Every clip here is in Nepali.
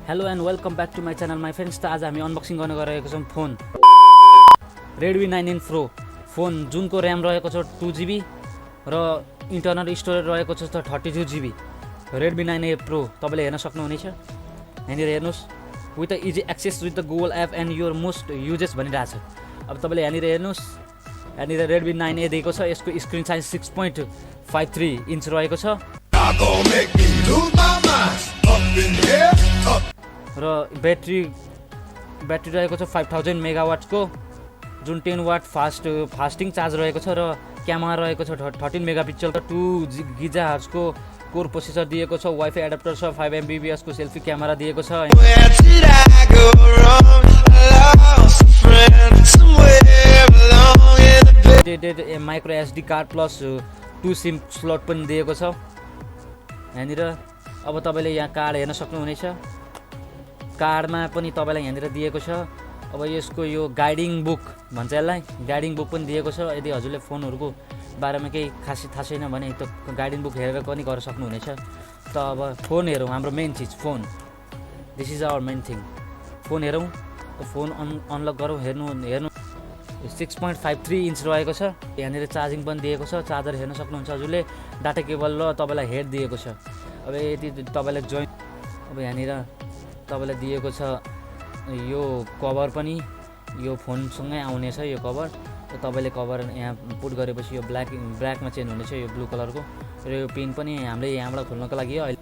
Hello and welcome back to my channel my friends. आज हामी अनबक्सिङ गर्न गइरहेको छौं phone Redmi 9N Pro phone जुनको RAM रहेको छ 2GB र इन्टरनल स्टोरेज रहेको छ 32GB Redmi 9A Pro तपाईले हेर्न सक्नुहुनेछ यहाँनिर हेर्नुस् with the easy access with the Google app and your most uses भनिरहेछ अब तपाईले यहाँनिर हेर्नुस् यहाँनिर Redmi 9A दिएको छ यसको स्क्रिन साइज 6.53 इन्च रहेको छ र ब्याट्री रहेको छ 5000 मेगावाट को जुन 10 वाट फास्टिङ चार्ज रहेको छ र क्यामेरा रहेको छ 13 मेगापिक्सल को 2 GHz को कोर प्रोसेसर दिएको छ वाइफाई एडाप्टर छ 5 mbps को सेल्फी क्यामेरा दिएको छ micro SD card plus 2 SIM slot पनि दिएको छ यहाँनिर अब तपाईले यहाँ कार्ड हेर्न सक्नुहुनेछ कार्डमा पनि तपाईलाई यहाँनिर दिएको छ अब यसको यो गाइडिङ बुक भन्छ यसलाई गाइडिङ बुक पनि दिएको छ यदि हजुरले फोनहरुको बारेमा केही खासै थाहा छैन भने त गाइडिङ बुक हेरेर पनि गर्न सक्नुहुनेछ त अब फोन हेरौँ हाम्रो मेन चीज phone this is our main thing phone हेरौँ फोन अनलक गरौँ हेर्नु 6.53 इन्च रहेको छ यहाँनिर चार्जिङ पनि दिएको छ चार्जर हेर्न सक्नुहुन्छ हजुरले डाटा केबल र तपाईलाई हेड दिएको छ अब यदि तपाईलाई जोइन अब यहाँनिर तपाईलाई दिएको छ यो कभर पनि यो फोन सँगै आउने छ यो कभर तपाईले कभर यहाँ पुट गरेपछि यो ब्ल्याकमा चेन्ज हुनेछ यो ब्लू कलरको र यो पिन पनि हामीले यहाँबाट खोल्नको लागि अहिले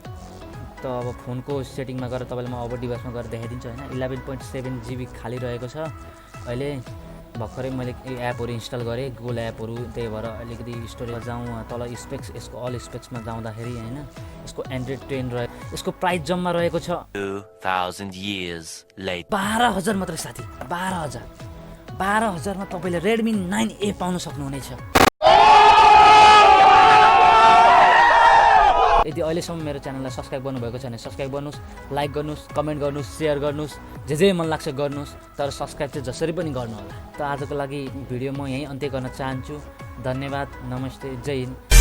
त अब फोनको सेटिङमा गएर तपाईलाई म अब डिभाइसमा गएर देखाइदिन्छु हैन 11.7 GB खाली रहेको छ अहिले भर्खरै मैले एपहरु इन्स्टल गरे गुगल एपहरु त्यही भएर अलिकति स्टोरेज जाउँ तल स्पेक्स यसको अल स्पेक्समा जाउँदाखेरि हैन यसको एन्ड्रोइड 10 रहे यसको प्राइस जम्मा रहेको छ 2000 years later 12000 मात्र साथी 12000 मा तपाईले Redmi 9A पाउन सक्नुहुनेछ यदि अहिलेसम्म मेरो च्यानललाई सब्स्क्राइब गर्नुभएको छ भने सब्स्क्राइब गर्नुस् लाइक गर्नुस् कमेन्ट गर्नुस् शेयर गर्नुस् जे मन लाग्छ गर्नुस् तर सब्स्क्राइब चाहिँ जसरी पनि गर्नु होला त आजको लागि भिडियो म यही अन्त्य गर्न चाहन्छु धन्यवाद नमस्ते जय हिन्द